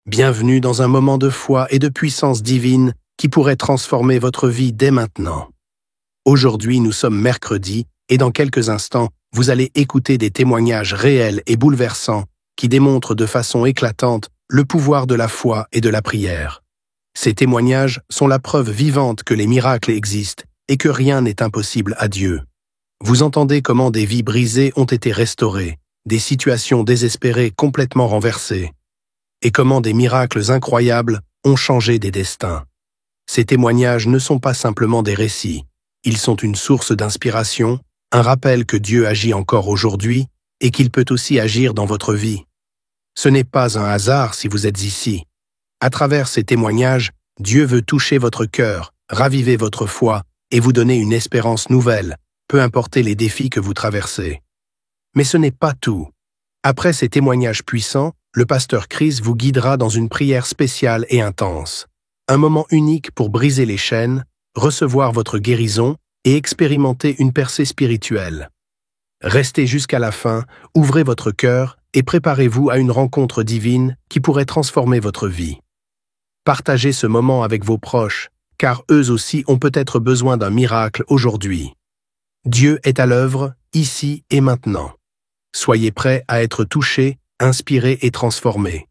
Bienvenue dans un moment de foi et de puissance divine qui pourrait transformer votre vie dès maintenant. Aujourd'hui, nous sommes mercredi et dans quelques instants, vous allez écouter des témoignages réels et bouleversants qui démontrent de façon éclatante le pouvoir de la foi et de la prière. Ces témoignages sont la preuve vivante que les miracles existent et que rien n'est impossible à Dieu. Vous entendez comment des vies brisées ont été restaurées, des situations désespérées complètement renversées, et comment des miracles incroyables ont changé des destins. Ces témoignages ne sont pas simplement des récits, ils sont une source d'inspiration, un rappel que Dieu agit encore aujourd'hui et qu'il peut aussi agir dans votre vie. Ce n'est pas un hasard si vous êtes ici. À travers ces témoignages, Dieu veut toucher votre cœur, raviver votre foi et vous donner une espérance nouvelle, peu importe les défis que vous traversez. Mais ce n'est pas tout. Après ces témoignages puissants, le pasteur Chris vous guidera dans une prière spéciale et intense. Un moment unique pour briser les chaînes, recevoir votre guérison et expérimenter une percée spirituelle. Restez jusqu'à la fin, ouvrez votre cœur et préparez-vous à une rencontre divine qui pourrait transformer votre vie. Partagez ce moment avec vos proches, car eux aussi ont peut-être besoin d'un miracle aujourd'hui. Dieu est à l'œuvre, ici et maintenant. Soyez prêts à être touchés, inspiré et transformé.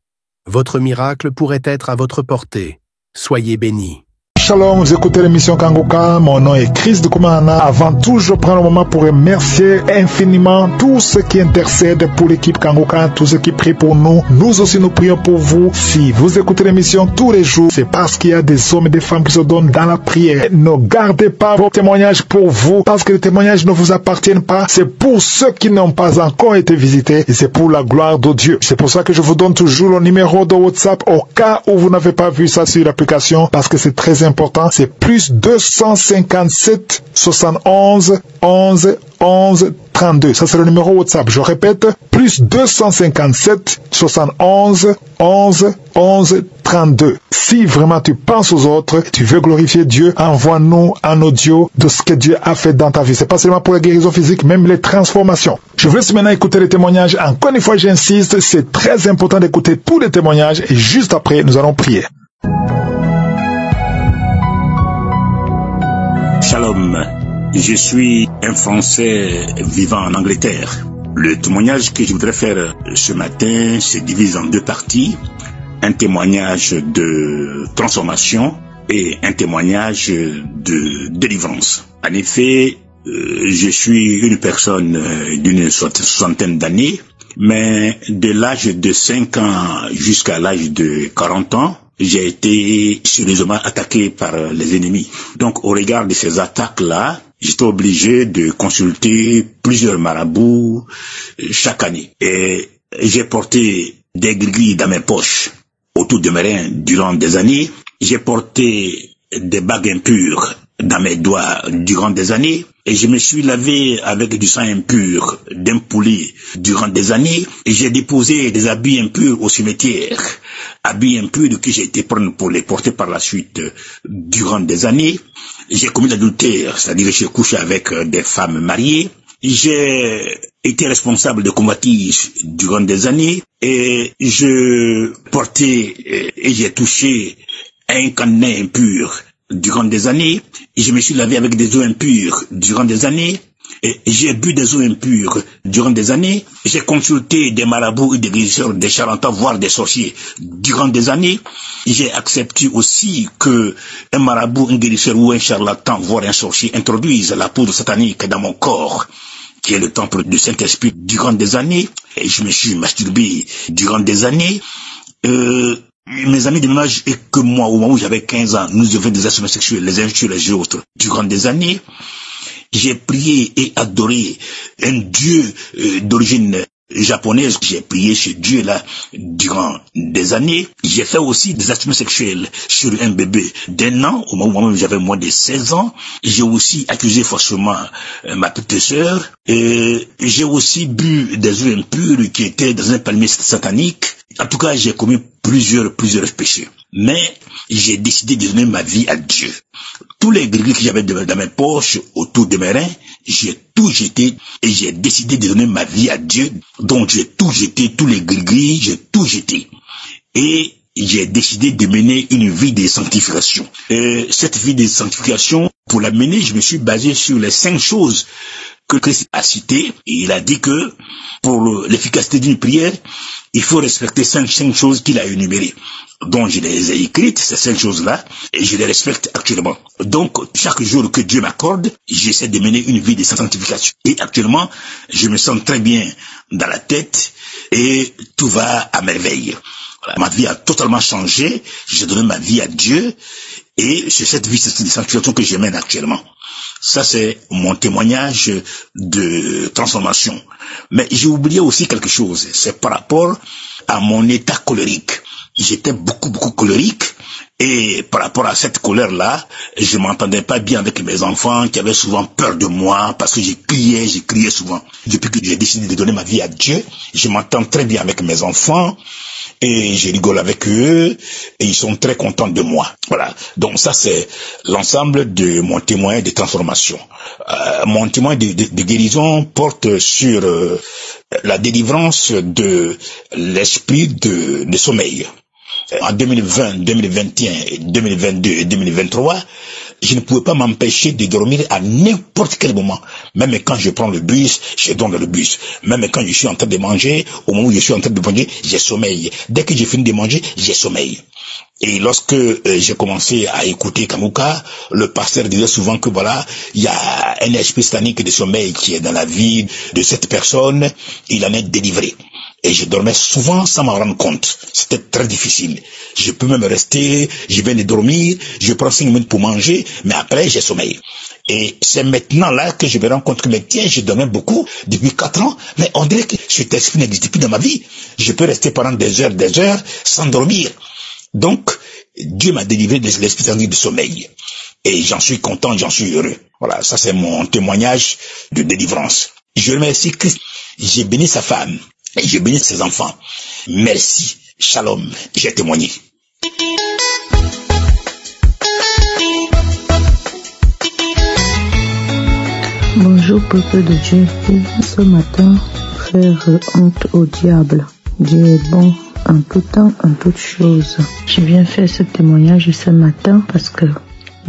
Votre miracle pourrait être à votre portée. Soyez bénis. Shalom, vous écoutez l'émission Kanguka, mon nom est Chris de Koumana. Avant tout, je prends le moment pour remercier infiniment tous ceux qui intercèdent pour l'équipe Kanguka, tous ceux qui prient pour nous. Nous aussi, nous prions pour vous. Si vous écoutez l'émission tous les jours, c'est parce qu'il y a des hommes et des femmes qui se donnent dans la prière. Ne gardez pas vos témoignages pour vous, parce que les témoignages ne vous appartiennent pas. C'est pour ceux qui n'ont pas encore été visités et c'est pour la gloire de Dieu. C'est pour ça que je vous donne toujours le numéro de WhatsApp au cas où vous n'avez pas vu ça sur l'application, parce que c'est très important. C'est plus 257 71 11 11 32. Ça, c'est le numéro WhatsApp. Je répète, plus 257 71 11 11 32. Si vraiment tu penses aux autres, tu veux glorifier Dieu, envoie-nous un audio de ce que Dieu a fait dans ta vie. C'est pas seulement pour la guérison physique, même les transformations. Je vous laisse maintenant écouter les témoignages. Encore une fois, j'insiste, c'est très important d'écouter tous les témoignages et juste après, nous allons prier. Shalom, je suis un Français vivant en Angleterre. Le témoignage que je voudrais faire ce matin se divise en deux parties. Un témoignage de transformation et un témoignage de délivrance. En effet, je suis une personne d'une soixantaine d'années, mais de l'âge de 5 ans jusqu'à l'âge de 40 ans, j'ai été sérieusement attaqué par les ennemis. Donc, au regard de ces attaques-là, j'étais obligé de consulter plusieurs marabouts chaque année. Et j'ai porté des gris dans mes poches autour de mes reins durant des années. J'ai porté des bagues impures dans mes doigts durant des années. Et je me suis lavé avec du sang impur d'un poulet durant des années. Et j'ai déposé des habits impurs au cimetière. Habits impurs que j'ai été prendre pour les porter par la suite durant des années. J'ai commis l'adultère, c'est-à-dire que j'ai couché avec des femmes mariées. J'ai été responsable de convoitise durant des années. Et je portais et j'ai touché un cadenas impur durant des années, je me suis lavé avec des eaux impures durant des années, et j'ai bu des eaux impures durant des années, j'ai consulté des marabouts et des guérisseurs, des charlatans, voire des sorciers durant des années. J'ai accepté aussi que un marabout, un guérisseur ou un charlatan, voire un sorcier introduise la poudre satanique dans mon corps, qui est le temple du Saint-Esprit durant des années, et je me suis masturbé durant des années. Mes amis de même âge et que moi, au moment où j'avais 15 ans, nous avions des actions sexuelles les uns sur les autres. Durant des années, j'ai prié et adoré un Dieu d'origine japonaise. J'ai prié ce Dieu-là durant des années. J'ai fait aussi des actions sexuelles sur un bébé d'1 an, au moment où j'avais moins de 16 ans. J'ai aussi accusé forcément ma petite sœur. Et j'ai aussi bu des eaux impures qui étaient dans un palmier satanique. En tout cas, j'ai commis plusieurs péchés. Mais j'ai décidé de donner ma vie à Dieu. Tous les gris que j'avais dans mes poches, autour de mes reins, j'ai tout jeté et j'ai décidé de donner ma vie à Dieu. Donc j'ai tout jeté, tous les gris, j'ai tout jeté. Et j'ai décidé de mener une vie de sanctification. Cette vie de sanctification, pour la mener, je me suis basé sur les 5 choses que Christ a citées. Il a dit que pour l'efficacité d'une prière, il faut respecter 5 choses qu'il a énumérées. Donc je les ai écrites, ces 5 choses-là, et je les respecte actuellement. Donc chaque jour que Dieu m'accorde, j'essaie de mener une vie de sanctification. Et actuellement, je me sens très bien dans la tête et tout va à merveille. Voilà, ma vie a totalement changé, j'ai donné ma vie à Dieu et c'est cette vie de sanctification que je mène actuellement. Ça, c'est mon témoignage de transformation. Mais j'ai oublié aussi quelque chose, c'est par rapport à mon état colérique. J'étais beaucoup colérique et par rapport à cette colère-là, je m'entendais pas bien avec mes enfants qui avaient souvent peur de moi parce que je criais souvent. Depuis que j'ai décidé de donner ma vie à Dieu, je m'entends très bien avec mes enfants et je rigole avec eux et ils sont très contents de moi. Voilà. Donc ça, c'est l'ensemble de mon témoin de transformation. Mon témoin de guérison porte sur la délivrance de l'esprit de sommeil. En 2020, 2021, 2022 et 2023, je ne pouvais pas m'empêcher de dormir à n'importe quel moment. Même quand je prends le bus, je dors dans le bus. Même quand je suis en train de manger, au moment où je suis en train de manger, j'ai sommeil. Dès que j'ai fini de manger, j'ai sommeil. Et lorsque j'ai commencé à écouter Kanguka, le pasteur disait souvent que voilà, il y a un esprit satanique de sommeil qui est dans la vie de cette personne, il en est délivré. Et je dormais souvent sans m'en rendre compte. C'était très difficile. Je peux même rester, je viens de dormir, je prends 5 minutes pour manger, mais après j'ai sommeil. Et c'est maintenant là que je me rends compte que, mais tiens, je dormais beaucoup depuis 4 ans, mais on dirait que cet esprit n'existe plus dans ma vie. Je peux rester pendant des heures sans dormir. Donc, Dieu m'a délivré de l'esprit satanique de sommeil. Et j'en suis content, j'en suis heureux. Voilà, ça c'est mon témoignage de délivrance. Je remercie Christ. J'ai béni sa femme. Et j'ai béni ses enfants. Merci. Shalom. J'ai témoigné. Bonjour peuple de Dieu. Ce matin, faire honte au diable. Dieu est bon en tout temps, en toutes choses. Je viens faire ce témoignage ce matin parce que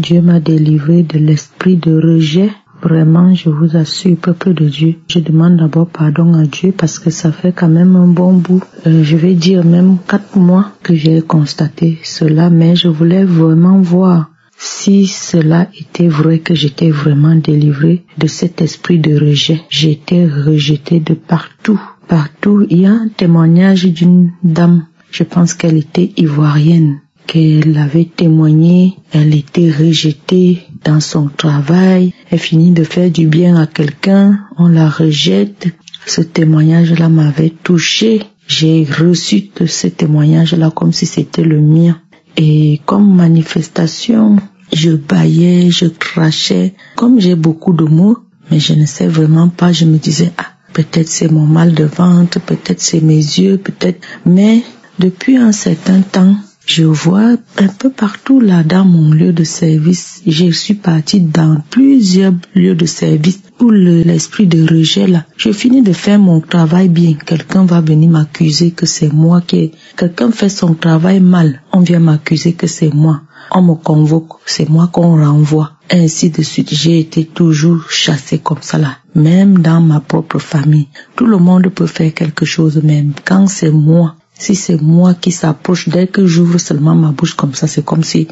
Dieu m'a délivré de l'esprit de rejet. Vraiment, je vous assure, peuple de Dieu, je demande d'abord pardon à Dieu parce que ça fait quand même un bon bout. Je vais dire même 4 mois que j'ai constaté cela, mais je voulais vraiment voir si cela était vrai, que j'étais vraiment délivrée de cet esprit de rejet. J'étais rejetée de partout. Partout, il y a un témoignage d'une dame, je pense qu'elle était ivoirienne, qu'elle avait témoigné, elle était rejetée dans son travail, elle finit de faire du bien à quelqu'un, on la rejette. Ce témoignage-là m'avait touchée. J'ai reçu ce témoignage-là comme si c'était le mien. Et comme manifestation, je bâillais, je crachais. Comme j'ai beaucoup de mots, mais je ne sais vraiment pas, je me disais, peut-être c'est mon mal de ventre, peut-être c'est mes yeux, peut-être. Mais depuis un certain temps, je vois un peu partout là dans mon lieu de service. Je suis partie dans plusieurs lieux de service où l'esprit de rejet là. Je finis de faire mon travail bien. Quelqu'un va venir m'accuser que c'est moi qui... Quelqu'un fait son travail mal. On vient m'accuser que c'est moi. On me convoque. C'est moi qu'on renvoie. Ainsi de suite. J'ai été toujours chassée comme ça là. Même dans ma propre famille. Tout le monde peut faire quelque chose même. Quand c'est moi... Si c'est moi qui s'approche, dès que j'ouvre seulement ma bouche comme ça, c'est comme si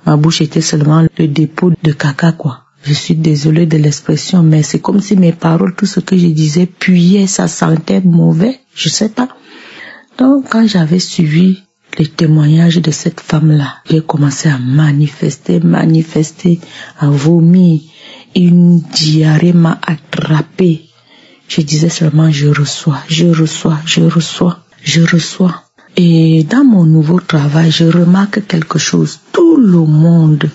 ma bouche était seulement le dépôt de caca, quoi. Je suis désolée de l'expression, mais c'est comme si mes paroles, tout ce que je disais, puait, ça sentait mauvais, je sais pas. Donc, quand j'avais suivi les témoignages de cette femme-là, j'ai commencé à manifester, à vomir. Une diarrhée m'a attrapée. Je disais seulement, je reçois. Et dans mon nouveau travail, je remarque quelque chose. Tout le monde,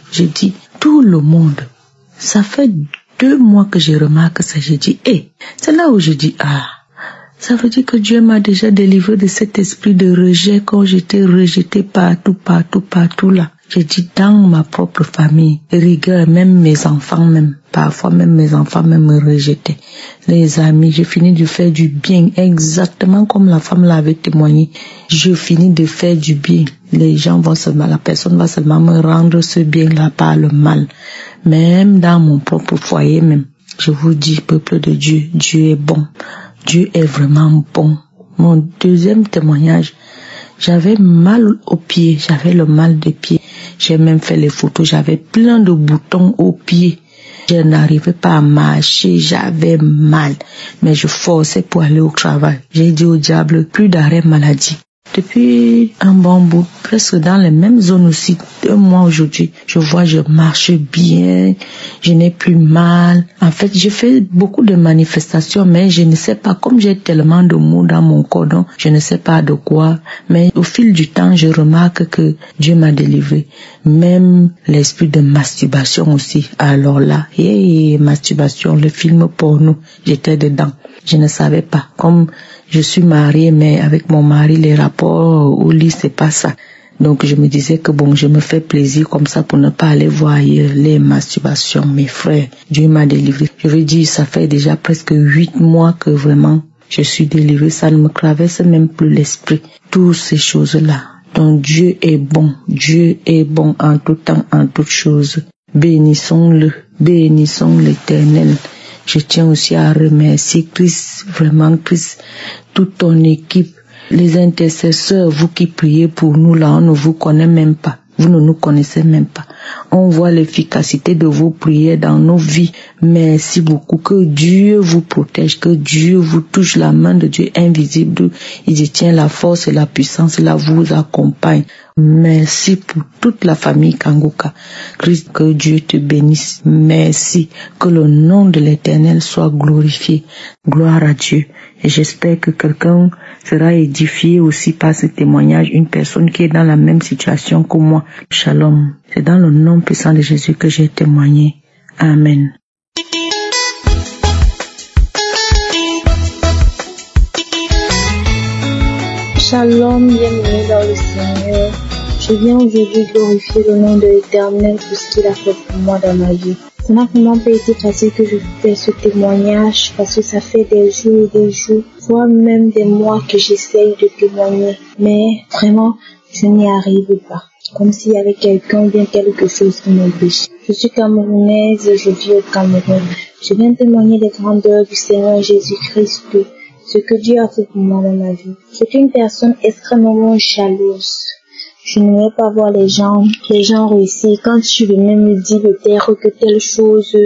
ça fait 2 mois que je remarque ça. Je dis, c'est là où je dis, ça veut dire que Dieu m'a déjà délivré de cet esprit de rejet quand j'étais rejetée partout là. Je dis dans ma propre famille, rigueur, même mes enfants même. Parfois, même mes enfants me rejetaient. Les amis, j'ai fini de faire du bien, exactement comme la femme l'avait témoigné. Je finis de faire du bien. Les gens vont seulement, la personne va seulement me rendre ce bien-là par le mal. Même dans mon propre foyer même. Je vous dis, peuple de Dieu, Dieu est bon. Dieu est vraiment bon. Mon deuxième témoignage, j'avais mal aux pieds, j'avais le mal des pieds. J'ai même fait les photos, j'avais plein de boutons aux pieds. Je n'arrivais pas à marcher, j'avais mal. Mais je forçais pour aller au travail. J'ai dit au diable, plus d'arrêt maladie. Depuis un bon bout, presque dans les mêmes zones aussi, 2 mois aujourd'hui, je vois je marche bien, je n'ai plus mal. En fait, j'ai fait beaucoup de manifestations, mais je ne sais pas, comme j'ai tellement de maux dans mon corps, donc je ne sais pas de quoi. Mais au fil du temps, je remarque que Dieu m'a délivré. Même l'esprit de masturbation aussi. Alors là, masturbation, le film porno, j'étais dedans. Je ne savais pas. Comme je suis mariée, mais avec mon mari, les rapports au lit, c'est pas ça. Donc je me disais que bon, je me fais plaisir comme ça pour ne pas aller voir les masturbations. Mes frères, Dieu m'a délivré. Je veux dire, ça fait déjà presque 8 mois que vraiment je suis délivrée. Ça ne me traverse même plus l'esprit. Toutes ces choses-là. Donc Dieu est bon. Dieu est bon en tout temps, en toutes choses. Bénissons-le. Bénissons l'Éternel. Je tiens aussi à remercier Christ, vraiment Christ, toute ton équipe, les intercesseurs, vous qui priez pour nous là, on ne vous connaît même pas. Vous ne nous connaissez même pas. On voit l'efficacité de vos prières dans nos vies. Merci beaucoup. Que Dieu vous protège, que Dieu vous touche, la main de Dieu invisible. Il détient la force et la puissance, là vous accompagne. Merci pour toute la famille Kangoka. Christ, que Dieu te bénisse. Merci. Que le nom de l'Éternel soit glorifié. Gloire à Dieu. Et j'espère que quelqu'un sera édifié aussi par ce témoignage, une personne qui est dans la même situation que moi. Shalom. C'est dans le nom puissant de Jésus que j'ai témoigné. Amen. Shalom, bienvenue dans le Seigneur. Je viens aujourd'hui glorifier le nom de l'Éternel pour ce qu'il a fait pour moi dans ma vie. Ça n'a vraiment pas été facile que je fais ce témoignage parce que ça fait des jours et des jours, voire même des mois que j'essaye de témoigner. Mais vraiment, je n'y arrive pas. Comme s'il y avait quelqu'un ou bien quelque chose qui m'empêche. Je suis camerounaise et je vis au Cameroun. Je viens témoigner des grandeurs du Seigneur Jésus-Christ, ce que Dieu a fait pour moi dans ma vie. Je suis une personne extrêmement jalouse. Je n'aimais pas voir les gens réussir. Quand tu venais me dire de taire que telle chose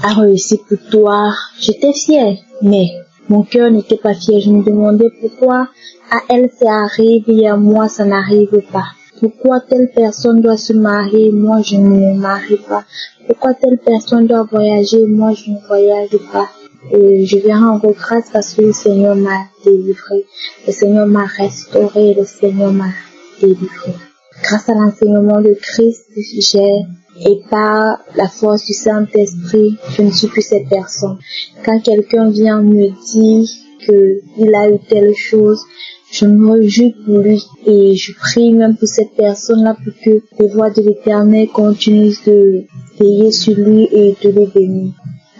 a réussi pour toi, j'étais fière. Mais mon cœur n'était pas fier. Je me demandais pourquoi à elle ça arrive et à moi ça n'arrive pas. Pourquoi telle personne doit se marier, moi je ne me marie pas. Pourquoi telle personne doit voyager, moi je ne voyage pas. Et je viens rendre grâce parce que le Seigneur m'a délivré. Le Seigneur m'a restauré. Le Seigneur m'a délivré. Grâce à l'enseignement de Christ, et par la force du Saint-Esprit, je ne suis plus cette personne. Quand quelqu'un vient me dire qu'il a eu telle chose, je me réjouis pour lui et je prie même pour cette personne-là pour que les voix de l'Éternel continuent de veiller sur lui et de le bénir.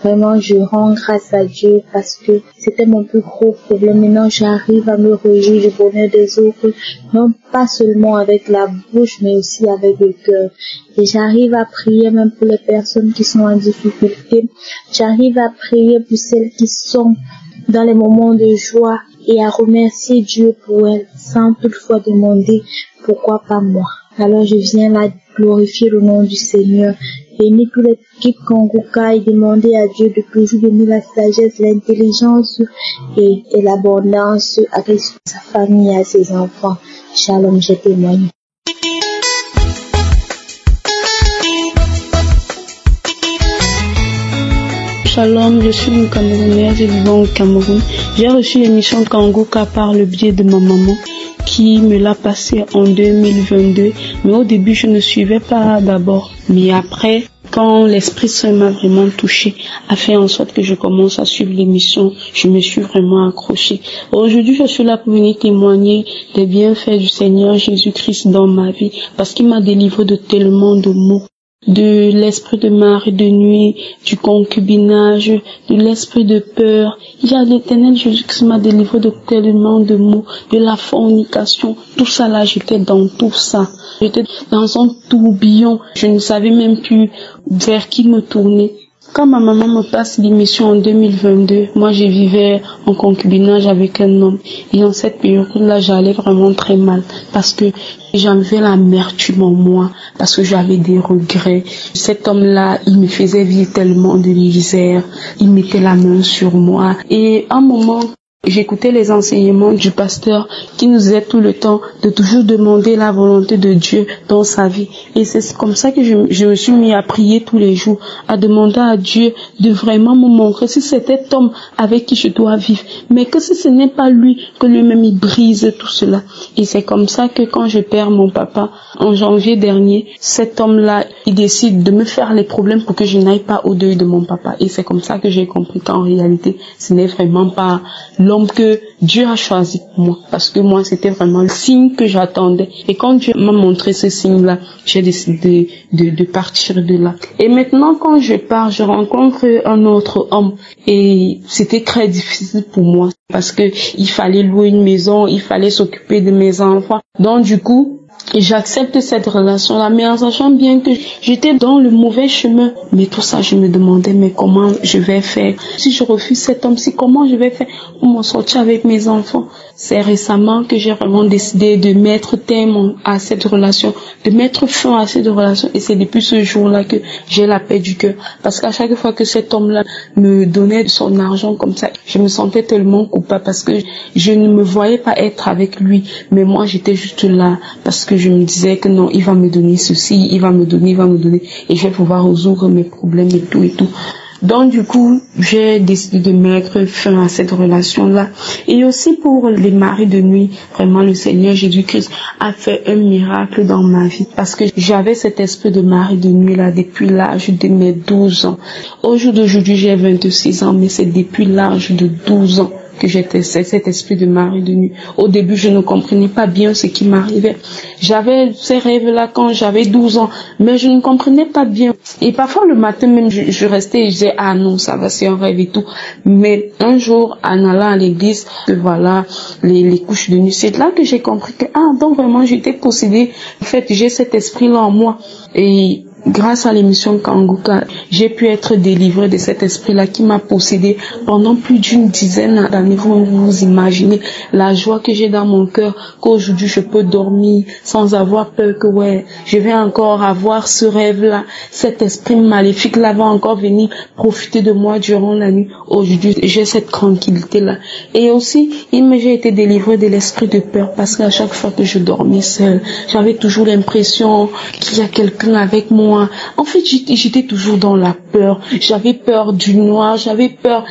Vraiment, je rends grâce à Dieu parce que c'était mon plus gros problème. Maintenant, j'arrive à me réjouir du bonheur des autres, non pas seulement avec la bouche, mais aussi avec le cœur. Et j'arrive à prier même pour les personnes qui sont en difficulté. J'arrive à prier pour celles qui sont dans les moments de joie et à remercier Dieu pour elles, sans toutefois demander pourquoi pas moi. Alors je viens là glorifier le nom du Seigneur. Bénis toute l'équipe Kangoka et demander à Dieu de toujours donner la sagesse, l'intelligence et l'abondance à sa famille et à ses enfants. Shalom, je témoigne. Shalom, je suis une Camerounaise et vivant au Cameroun. J'ai reçu l'émission Kangoka par le biais de ma maman qui me l'a passé en 2022. Mais au début, je ne suivais pas d'abord. Mais après, quand l'Esprit Saint m'a vraiment touché, a fait en sorte que je commence à suivre l'émission, je me suis vraiment accrochée. Aujourd'hui, je suis là pour venir témoigner des bienfaits du Seigneur Jésus-Christ dans ma vie parce qu'il m'a délivré de tellement de maux. de l'esprit de mari de nuit, du concubinage, de l'esprit de peur. Il y a l'Éternel Jésus qui m'a délivré de tellement de maux, de la fornication. Tout ça là, j'étais dans tout ça. J'étais dans un tourbillon. Je ne savais même plus vers qui me tourner. Quand ma maman me passe l'émission en 2022, moi je vivais en concubinage avec un homme. Et en cette période-là, j'allais vraiment très mal parce que j'avais l'amertume en moi, parce que j'avais des regrets. Cet homme-là, il me faisait vivre tellement de misère. Il mettait la main sur moi. Et à un moment, j'écoutais les enseignements du pasteur qui nous aide tout le temps de toujours demander la volonté de Dieu dans sa vie. Et c'est comme ça que je me suis mis à prier tous les jours, à demander à Dieu de vraiment me montrer si c'est cet homme avec qui je dois vivre. Mais que si ce n'est pas lui, que lui-même il brise tout cela. Et c'est comme ça que quand je perds mon papa, en janvier dernier, cet homme-là, il décide de me faire les problèmes pour que je n'aille pas au deuil de mon papa. Et c'est comme ça que j'ai compris qu'en réalité, ce n'est vraiment pas l'homme que Dieu a choisi pour moi, parce que moi c'était vraiment le signe que j'attendais. Et quand Dieu m'a montré ce signe-là, j'ai décidé de partir de là. Et maintenant quand je pars, je rencontre un autre homme et c'était très difficile pour moi parce que il fallait louer une maison, il fallait s'occuper de mes enfants. Donc du coup, j'accepte cette relation-là, mais en sachant bien que j'étais dans le mauvais chemin. Mais tout ça, je me demandais, mais comment je vais faire? Si je refuse cet homme-ci, comment je vais faire pour m'en sortir avec mes enfants? C'est récemment que j'ai vraiment décidé de mettre terme à cette relation, de mettre fin à cette relation. Et c'est depuis ce jour-là que j'ai la paix du cœur. Parce qu'à chaque fois que cet homme-là me donnait son argent comme ça, je me sentais tellement coupable parce que je ne me voyais pas être avec lui. Mais moi, j'étais juste là parce que je me disais que non, il va me donner ceci, il va me donner, et je vais pouvoir résoudre mes problèmes et tout et tout. Donc du coup, j'ai décidé de mettre fin à cette relation-là. Et aussi pour les maris de nuit, vraiment le Seigneur Jésus-Christ a fait un miracle dans ma vie. Parce que j'avais cet esprit de mari de nuit-là depuis l'âge de mes 12 ans. Au jour d'aujourd'hui, j'ai 26 ans, mais c'est depuis l'âge de 12 ans que j'étais cet esprit de mari de nuit. Au début, je ne comprenais pas bien ce qui m'arrivait. J'avais ces rêves-là quand j'avais 12 ans, mais je ne comprenais pas bien. Et parfois, le matin même, je restais et je disais, ah non, ça va, c'est un rêve et tout. Mais un jour, en allant à l'église, que voilà, les couches de nuit, c'est là que j'ai compris que, donc vraiment, j'étais possédée. En fait, j'ai cet esprit-là en moi. Et grâce à l'émission Kanguka, j'ai pu être délivrée de cet esprit-là qui m'a possédée pendant plus d'une dizaine d'années. Vous imaginez la joie que j'ai dans mon cœur, qu'aujourd'hui je peux dormir sans avoir peur que je vais encore avoir ce rêve-là. Cet esprit maléfique-là va encore venir profiter de moi durant la nuit. Aujourd'hui, j'ai cette tranquillité-là. Et aussi, j'ai été délivrée de l'esprit de peur parce qu'à chaque fois que je dormais seule, j'avais toujours l'impression qu'il y a quelqu'un avec moi. En fait, j'étais toujours dans la peur. J'avais peur du noir, j'avais peur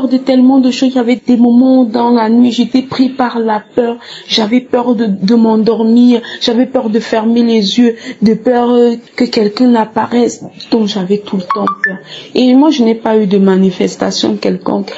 de tellement de choses. Il y avait des moments où dans la nuit, j'étais pris par la peur. J'avais peur de m'endormir, j'avais peur de fermer les yeux, de peur que quelqu'un apparaisse. Donc j'avais tout le temps peur. Et moi, je n'ai pas eu de manifestation quelconque,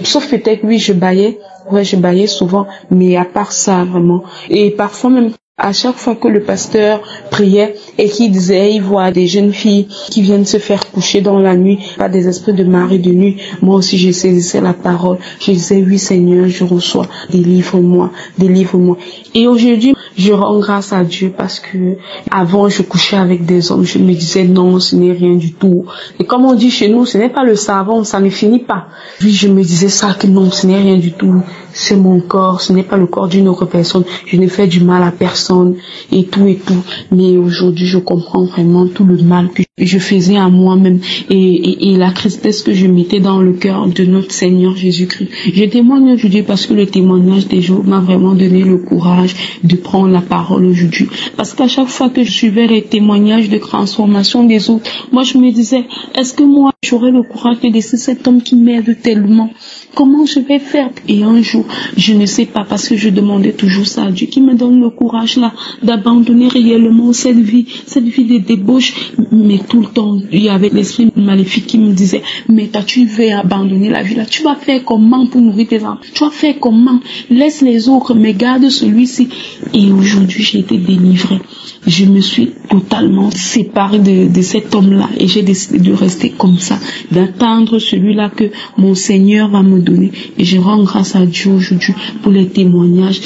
sauf peut-être oui, je bâillais. Je bâillais souvent, mais à part ça, vraiment. Et parfois même, à chaque fois que le pasteur priait et qu'il disait, il voit des jeunes filles qui viennent se faire coucher dans la nuit par des esprits de mari de nuit, moi aussi je saisissais la parole. Je disais, oui Seigneur, je reçois, délivre-moi, délivre-moi. Et aujourd'hui, je rends grâce à Dieu parce que avant je couchais avec des hommes, je me disais non, ce n'est rien du tout. Et comme on dit chez nous, ce n'est pas le savon, ça ne finit pas. Puis je me disais ça, que non, ce n'est rien du tout. C'est mon corps, ce n'est pas le corps d'une autre personne. Je ne fais du mal à personne et tout et tout. Mais aujourd'hui, je comprends vraiment tout le mal que je faisais à moi-même et la tristesse que je mettais dans le cœur de notre Seigneur Jésus-Christ. Je témoigne aujourd'hui parce que le témoignage des jours m'a vraiment donné le courage de prendre la parole aujourd'hui. Parce qu'à chaque fois que je suivais les témoignages de transformation des autres, moi je me disais, est-ce que moi j'aurais le courage de laisser cet homme qui m'aide tellement? Comment je vais faire? Et un jour, je ne sais pas, parce que je demandais toujours ça à Dieu, qui me donne le courage là d'abandonner réellement cette vie de débauche. Mais tout le temps, il y avait l'esprit maléfique qui me disait, mais toi tu veux abandonner la vie là, tu vas faire comment pour nourrir tes enfants? Tu vas faire comment? Laisse les autres, mais garde celui-ci. Et aujourd'hui, j'ai été délivrée. je me suis totalement séparée de cet homme-là et j'ai décidé de rester comme ça, d'attendre celui-là que mon Seigneur va me donner. Et je rends grâce à Dieu aujourd'hui pour les témoignages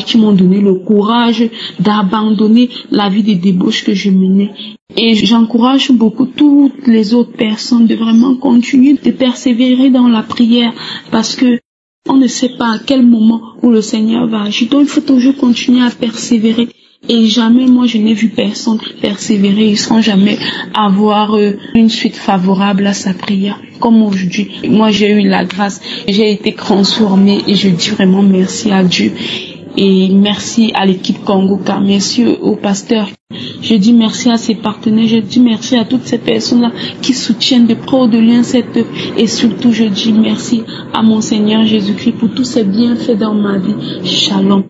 qui m'ont donné le courage d'abandonner la vie de débauche que je menais. Et j'encourage beaucoup toutes les autres personnes de vraiment continuer de persévérer dans la prière parce que on ne sait pas à quel moment où le Seigneur va agir. Donc il faut toujours continuer à persévérer. Et jamais, moi, je n'ai vu personne persévérer sans jamais avoir une suite favorable à sa prière. Comme aujourd'hui, moi, j'ai eu la grâce, j'ai été transformée et je dis vraiment merci à Dieu. Et merci à l'équipe Kangoka, merci au pasteur. Je dis merci à ses partenaires, je dis merci à toutes ces personnes-là qui soutiennent de près ou de loin cette œuvre. Et surtout, je dis merci à mon Seigneur Jésus-Christ pour tous ses bienfaits dans ma vie. Shalom.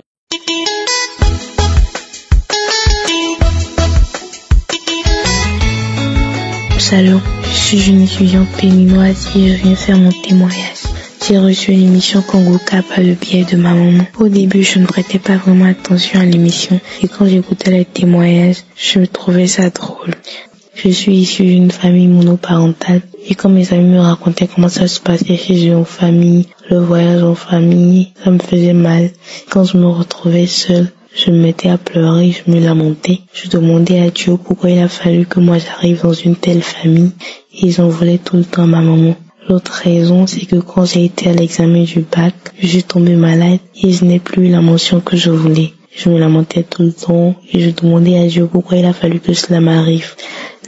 Salut, je suis une étudiante béninoise et je viens faire mon témoignage. J'ai reçu l'émission Kangoka par le biais de ma maman. Au début, je ne prêtais pas vraiment attention à l'émission et quand j'écoutais les témoignages, je trouvais ça drôle. Je suis issue d'une famille monoparentale et quand mes amis me racontaient comment ça se passait chez eux en famille, le voyage en famille, ça me faisait mal. Quand je me retrouvais seule, je me mettais à pleurer, je me lamentais. Je demandais à Dieu pourquoi il a fallu que moi j'arrive dans une telle famille et j'en voulais tout le temps à ma maman. L'autre raison, c'est que quand j'ai été à l'examen du bac, je suis tombée malade et je n'ai plus eu la mention que je voulais. Je me lamentais tout le temps et je demandais à Dieu pourquoi il a fallu que cela m'arrive.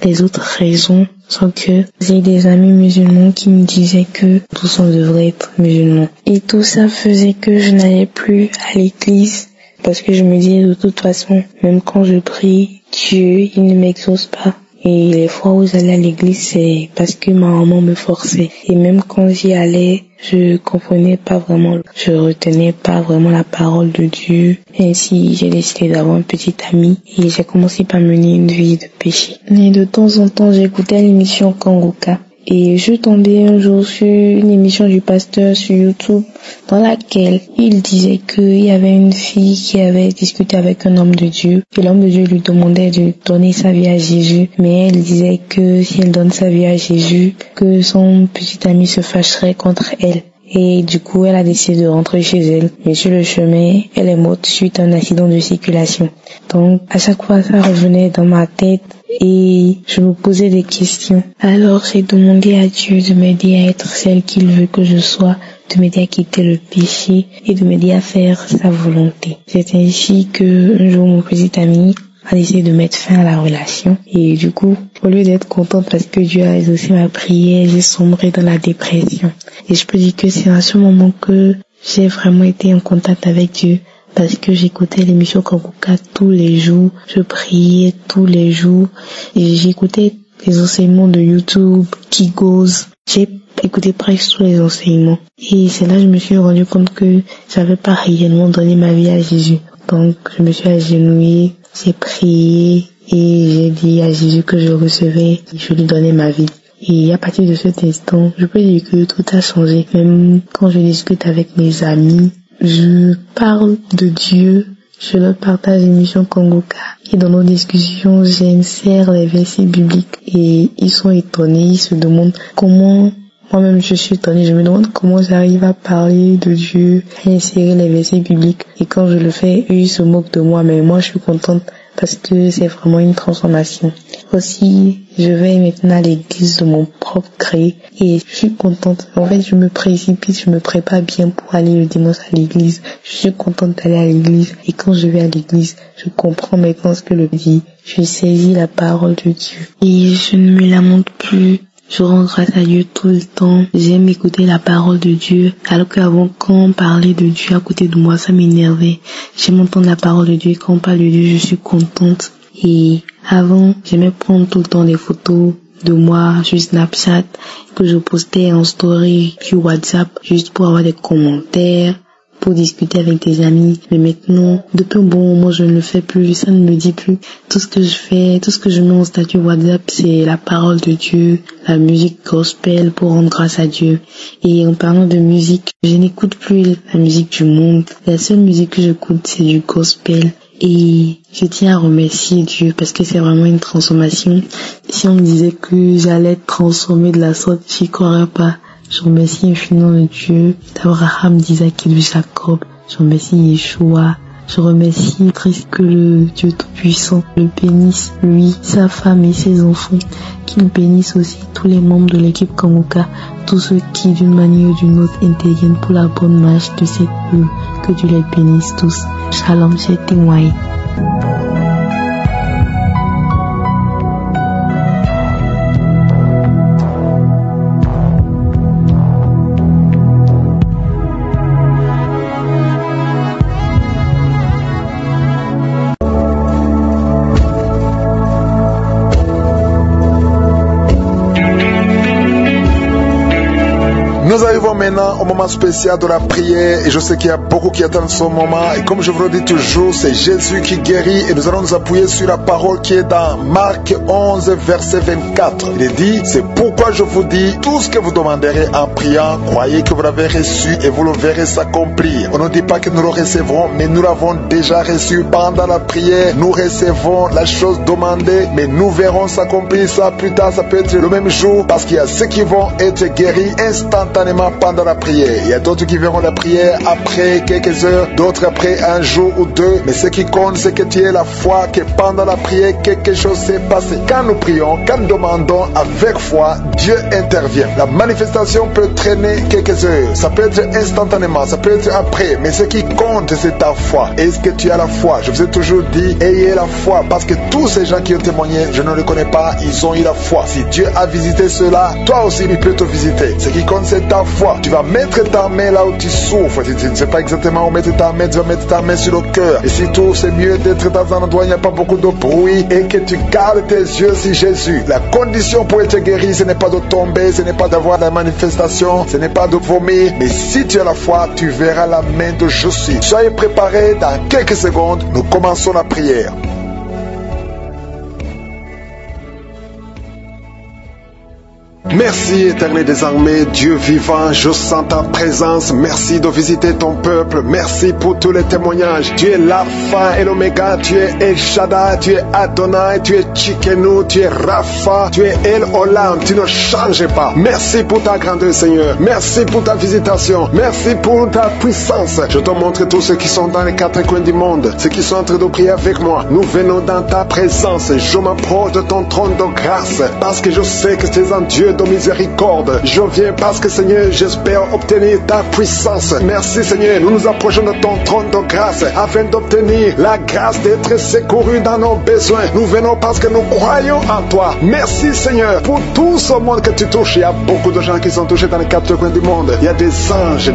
Les autres raisons sont que j'ai des amis musulmans qui me disaient que tous on devrait être musulmans. Et tout ça faisait que je n'allais plus à l'église parce que je me disais de toute façon, même quand je prie, Dieu, il ne m'exauce pas. Et les fois où j'allais à l'église, c'est parce que ma maman me forçait. Et même quand j'y allais, je comprenais pas vraiment, je retenais pas vraiment la parole de Dieu. Ainsi, j'ai décidé d'avoir un petit ami et j'ai commencé par mener une vie de péché. Et de temps en temps, j'écoutais l'émission Kangoka. Et je tombais un jour sur une émission du pasteur sur YouTube dans laquelle il disait qu'il y avait une fille qui avait discuté avec un homme de Dieu et l'homme de Dieu lui demandait de donner sa vie à Jésus, mais elle disait que si elle donne sa vie à Jésus, que son petit ami se fâcherait contre elle. Et du coup, elle a décidé de rentrer chez elle. Mais sur le chemin, elle est morte suite à un accident de circulation. Donc, à chaque fois, ça revenait dans ma tête et je me posais des questions. Alors, j'ai demandé à Dieu de m'aider à être celle qu'il veut que je sois, de m'aider à quitter le péché et de m'aider à faire sa volonté. C'est ainsi que un jour, mon petit ami a décidé de mettre fin à la relation. Et du coup, au lieu d'être contente parce que Dieu a exaucé ma prière, j'ai sombré dans la dépression. Et je peux dire que c'est à ce moment que j'ai vraiment été en contact avec Dieu. Parce que j'écoutais l'émission Kangoka tous les jours, je priais tous les jours, et j'écoutais les enseignements de YouTube, Kigos, j'ai écouté presque tous les enseignements. Et c'est là que je me suis rendu compte que j'avais pas réellement donné ma vie à Jésus. Donc je me suis agenouillée, j'ai prié et j'ai dit à Jésus que je recevais, je lui donnais ma vie. Et à partir de cet instant, je peux dire que tout a changé. Même quand je discute avec mes amis, je parle de Dieu, je leur partage l'émission Kangoka. Et dans nos discussions, j'insère les versets bibliques. Et ils sont étonnés, ils se demandent comment, moi-même je suis étonnée, je me demande comment j'arrive à parler de Dieu, à insérer les versets bibliques. Et quand je le fais, eux ils se moquent de moi, mais moi je suis contente parce que c'est vraiment une transformation. Aussi, je vais maintenant à l'église de mon propre gré et je suis contente. En fait, je me précipite, je me prépare bien pour aller le dimanche à l'église. Je suis contente d'aller à l'église et quand je vais à l'église, je comprends maintenant ce que le dit. Je saisis la parole de Dieu et je ne me lamente plus. Je rends grâce à Dieu tout le temps. J'aime écouter la parole de Dieu. Alors qu'avant, quand on parlait de Dieu à côté de moi, ça m'énervait. J'aime entendre la parole de Dieu. Quand on parle de Dieu, je suis contente. Et avant, j'aimais prendre tout le temps des photos de moi sur Snapchat que je postais en story sur WhatsApp juste pour avoir des commentaires, pour discuter avec des amis. Mais maintenant, depuis un bon moment, je ne le fais plus, ça ne me dit plus. Tout ce que je fais, tout ce que je mets en statut WhatsApp, c'est la parole de Dieu, la musique gospel pour rendre grâce à Dieu. Et en parlant de musique, je n'écoute plus la musique du monde. La seule musique que j'écoute, c'est du gospel. Et je tiens à remercier Dieu parce que c'est vraiment une transformation. Si on me disait que j'allais être transformée de la sorte, j'y croirais pas. Je remercie infiniment le Dieu d'Abraham, d'Isaac et de Jacob. Je remercie Yeshua. Je remercie Christ, que le Dieu Tout-Puissant le bénisse, lui, sa femme et ses enfants, qu'il bénisse aussi tous les membres de l'équipe Kangoka, tous ceux qui d'une manière ou d'une autre interviennent pour la bonne marche de cette œuvre. Que Dieu les bénisse tous. Shalom, Shetingwai. Nous arrivons maintenant au moment spécial de la prière et je sais qu'il y a beaucoup qui attendent ce moment et comme je vous le dis toujours, c'est Jésus qui guérit et nous allons nous appuyer sur la parole qui est dans Marc 11 verset 24. Il est dit, c'est pourquoi je vous dis, tout ce que vous demanderez en priant, croyez que vous l'avez reçu et vous le verrez s'accomplir. On ne dit pas que nous le recevrons, mais nous l'avons déjà reçu pendant la prière. Nous recevons la chose demandée, mais nous verrons s'accomplir ça plus tard. Ça peut être le même jour parce qu'il y a ceux qui vont être guéris instantanément pendant la prière. Il y a d'autres qui verront la prière après quelques heures, d'autres après un jour ou deux. Mais ce qui compte, c'est que tu aies la foi que pendant la prière, quelque chose s'est passé. Quand nous prions, quand nous demandons avec foi, Dieu intervient. La manifestation peut traîner quelques heures. Ça peut être instantanément, ça peut être après. Mais ce qui compte, c'est ta foi. Est-ce que tu as la foi? Je vous ai toujours dit, ayez la foi. Parce que tous ces gens qui ont témoigné, je ne les connais pas, ils ont eu la foi. Si Dieu a visité cela, toi aussi, il peut te visiter. Ce qui compte, c'est ta foi. Tu vas mettre ta main là où tu souffres. Tu ne sais pas exactement où mettre ta main. Tu vas mettre ta main sur le cœur. Et surtout, c'est mieux d'être dans un endroit où il n'y a pas beaucoup de bruit et que tu gardes tes yeux sur Jésus. La condition pour être guéri, ce n'est pas de tomber, ce n'est pas d'avoir la manifestation, ce n'est pas de vomir. Mais si tu as la foi, tu verras la main de Jésus. Soyez préparés. Dans quelques secondes, nous commençons la prière. Merci éternel des armées, Dieu vivant, je sens ta présence. Merci de visiter ton peuple. Merci pour tous les témoignages. Tu es l'Alpha et l'Oméga, tu es El Shaddai, tu es Adonai, tu es Tchikenu, tu es Rapha, tu es El Olam, tu ne changes pas. Merci pour ta grandeur Seigneur. Merci pour ta visitation. Merci pour ta puissance. Je te montre tous ceux qui sont dans les quatre coins du monde, ceux qui sont en train de prier avec moi. Nous venons dans ta présence. Je m'approche de ton trône de grâce parce que je sais que tu es un Dieu de miséricorde. Je viens parce que Seigneur, j'espère obtenir ta puissance. Merci Seigneur, nous nous approchons de ton trône de grâce afin d'obtenir la grâce d'être secourus dans nos besoins. Nous venons parce que nous croyons en toi. Merci Seigneur pour tout ce monde que tu touches. Il y a beaucoup de gens qui sont touchés dans les quatre coins du monde. Il y a des anges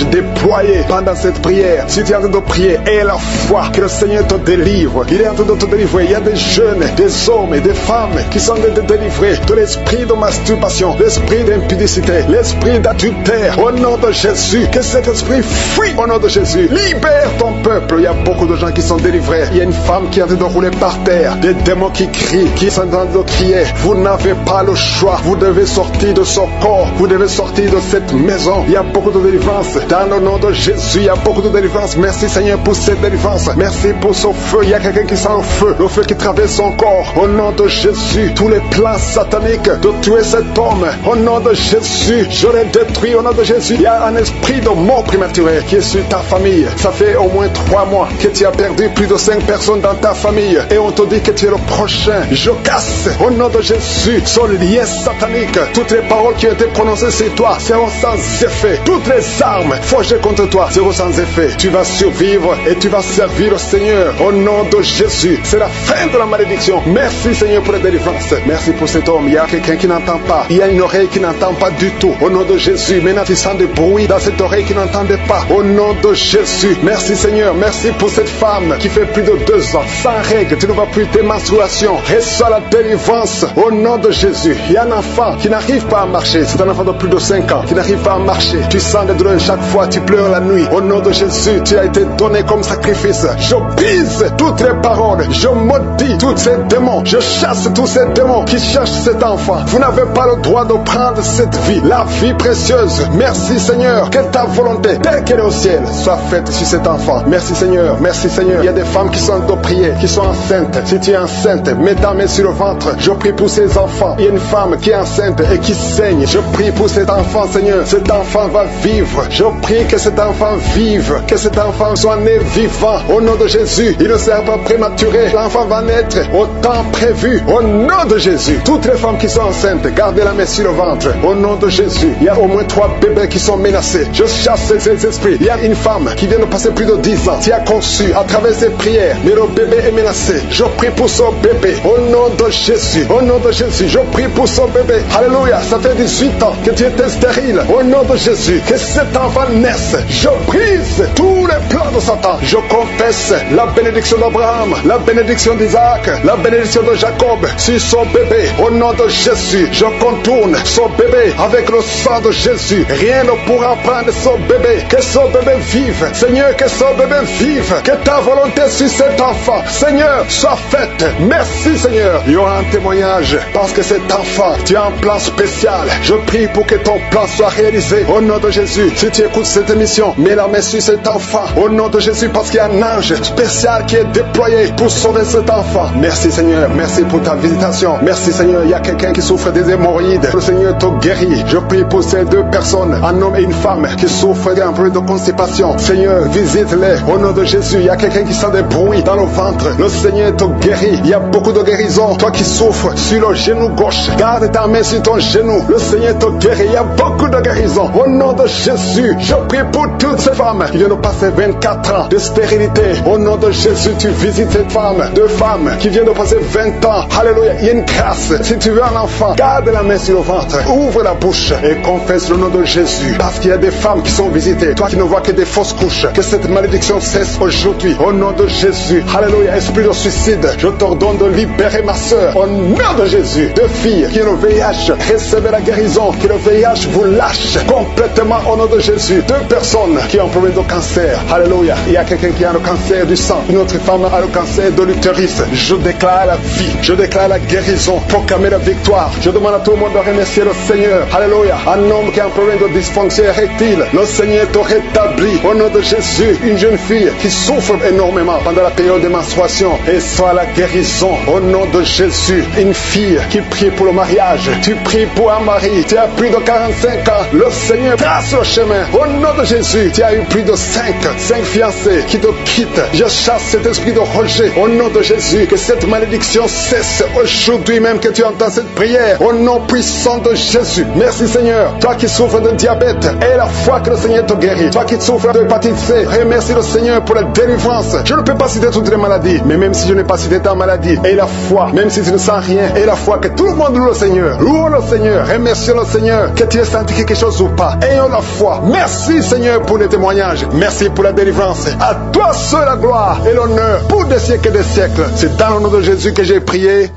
déployés pendant cette prière. Si tu es en train de prier, aie la foi que le Seigneur te délivre. Il est en train de te délivrer. Il y a des jeunes, des hommes et des femmes qui sont délivrés de l'esprit de masturbation, l'esprit d'impudicité, l'esprit d'adultère. Au nom de Jésus, que cet esprit fuit au nom de Jésus. Libère ton peuple. Il y a beaucoup de gens qui sont délivrés. Il y a une femme qui est en train de rouler par terre. Des démons qui crient, qui sont en train de crier. Vous n'avez pas le choix. Vous devez sortir de ce corps. Vous devez sortir de cette maison. Il y a beaucoup de délivrance. Dans le nom de Jésus, il y a beaucoup de délivrance. Merci Seigneur pour cette délivrance. Merci pour ce feu. Il y a quelqu'un qui sent le feu qui traverse son corps. Au nom de Jésus, tous les plans sataniques de tuer cet homme, au nom de Jésus, je l'ai détruit. Au nom de Jésus, il y a un esprit de mort prématurée qui est sur ta famille. Ça fait au moins 3 mois que tu as perdu plus de 5 personnes dans ta famille et on te dit que tu es le prochain. Je casse au nom de Jésus ce lien satanique. Toutes les paroles qui ont été prononcées sur toi seront sans effet. Toutes les armes forgées contre toi seront sans effet. Tu vas survivre et tu vas servir le Seigneur au nom de Jésus. C'est la fin de la malédiction. Merci Seigneur pour la délivrance. Merci pour cet homme. Il y a quelqu'un qui n'entend pas. Il y a une oreille qui n'entend pas du tout. Au nom de Jésus, maintenant tu sens des bruits dans cette oreille qui n'entendait pas. Au nom de Jésus, merci Seigneur. Merci pour cette femme qui fait plus de 2 ans sans règles. Tu ne vas plus tes menstruations. Reçois la délivrance au nom de Jésus. Il y a un enfant qui n'arrive pas à marcher. C'est un enfant de plus de 5 ans qui n'arrive pas à marcher. Tu sens des douleurs chaque fois. Tu pleures la nuit. Au nom de Jésus, tu as été donné comme sacrifice. Je brise toutes les paroles. Je maudis tous ces démons. Je chasse tous ces démons qui cherchent cet enfant. Vous n'avez pas pas le droit de prendre cette vie, la vie précieuse. Merci Seigneur, que ta volonté, telle qu'elle est au ciel, soit faite sur cet enfant. Merci Seigneur, merci Seigneur. Il y a des femmes qui sont de prier, qui sont enceintes. Si tu es enceinte, mets ta main sur le ventre. Je prie pour ces enfants. Il y a une femme qui est enceinte et qui saigne. Je prie pour cet enfant, Seigneur. Cet enfant va vivre. Je prie que cet enfant vive, que cet enfant soit né vivant. Au nom de Jésus, il ne sera pas prématuré. L'enfant va naître au temps prévu. Au nom de Jésus, toutes les femmes qui sont enceintes, gardez la main sur le ventre. Au nom de Jésus, il y a au moins 3 bébés qui sont menacés. Je chasse ces esprits. Il y a une femme qui vient de passer plus de 10 ans, qui a conçu à travers ses prières, mais le bébé est menacé. Je prie pour son bébé. Au nom de Jésus, au nom de Jésus, je prie pour son bébé. Alléluia, ça fait 18 ans que tu étais stérile. Au nom de Jésus, que cet enfant naisse. Je brise tous les plans de Satan. Je confesse la bénédiction d'Abraham, la bénédiction d'Isaac, la bénédiction de Jacob sur son bébé. Au nom de Jésus, je contourne son bébé avec le sang de Jésus. Rien ne pourra prendre son bébé. Que son bébé vive. Seigneur, que son bébé vive. Que ta volonté sur cet enfant, Seigneur, soit faite. Merci Seigneur. Il y aura un témoignage parce que cet enfant, tu as un plan spécial. Je prie pour que ton plan soit réalisé. Au nom de Jésus, si tu écoutes cette émission, mets la main sur cet enfant. Au nom de Jésus, parce qu'il y a un ange spécial qui est déployé pour sauver cet enfant. Merci Seigneur, merci pour ta visitation. Merci Seigneur, il y a quelqu'un qui souffre des hémorroïdes. Le Seigneur te guérit. Je prie pour ces 2 personnes, un homme et une femme qui souffrent d'un problème de constipation. Seigneur, visite-les. Au nom de Jésus, il y a quelqu'un qui sent des bruits dans le ventre. Le Seigneur te guérit. Il y a beaucoup de guérison. Toi qui souffres sur le genou gauche, garde ta main sur ton genou. Le Seigneur te guérit. Il y a beaucoup de guérison. Au nom de Jésus, je prie pour toutes ces femmes qui viennent de passer 24 ans de stérilité. Au nom de Jésus, tu visites cette femme. 2 femmes qui viennent de passer 20 ans. Alléluia. Il y a une grâce. Si tu veux un enfant, garde la main sur le ventre. Ouvre la bouche et confesse le nom de Jésus. Parce qu'il y a des femmes qui sont visitées. Toi qui ne vois que des fausses couches. Que cette malédiction cesse aujourd'hui. Au nom de Jésus. Alléluia. Esprit de suicide, je t'ordonne de libérer ma soeur. Au nom de Jésus. 2 filles qui ont le VIH, recevez la guérison. Que le VIH vous lâche complètement au nom de Jésus. 2 personnes qui ont un problème de cancer. Alléluia. Il y a quelqu'un qui a le cancer du sang. Une autre femme a le cancer de l'utérus. Je déclare la vie. Je déclare la guérison. Proclamer la victoire. Je demande à tout le monde de remercier le Seigneur. Alléluia. Un homme qui a un problème de dysfonction érectile. Le Seigneur te rétablit. Au nom de Jésus. Une jeune fille qui souffre énormément pendant la période de menstruation. Et soit la guérison. Au nom de Jésus. Une fille qui prie pour le mariage. Tu pries pour un mari. Tu as plus de 45 ans. Le Seigneur trace le chemin. Au nom de Jésus. Tu as eu plus de 5 fiancés qui te quittent. Je chasse cet esprit de rejet. Au nom de Jésus. Que cette malédiction cesse aujourd'hui même que tu entends cette prière. Au nom puissant de Jésus. Merci Seigneur. Toi qui souffres de diabète. Et la foi que le Seigneur te guérit. Toi qui souffres de hépatite C. Remercie le Seigneur pour la délivrance. Je ne peux pas citer toutes les maladies. Mais même si je n'ai pas cité ta maladie. Et la foi. Même si tu ne sens rien. Et la foi que tout le monde loue le Seigneur. Loue le Seigneur. Remercie le Seigneur. Que tu aies senti quelque chose ou pas. Ayons la foi. Merci Seigneur pour les témoignages. Merci pour la délivrance. À toi seul la gloire et l'honneur pour des siècles et des siècles. C'est dans le nom de Jésus que j'ai prié.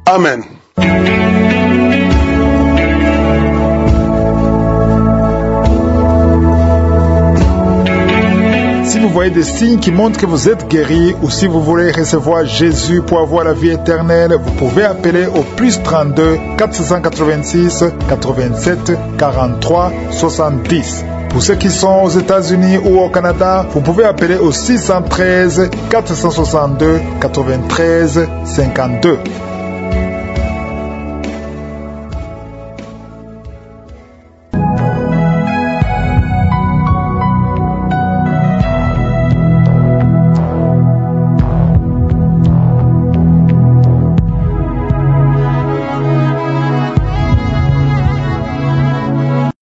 Amen. Si vous voyez des signes qui montrent que vous êtes guéri ou si vous voulez recevoir Jésus pour avoir la vie éternelle, vous pouvez appeler au plus 32 486 87 43 70. Pour ceux qui sont aux États-Unis ou au Canada, vous pouvez appeler au 613 462 93 52.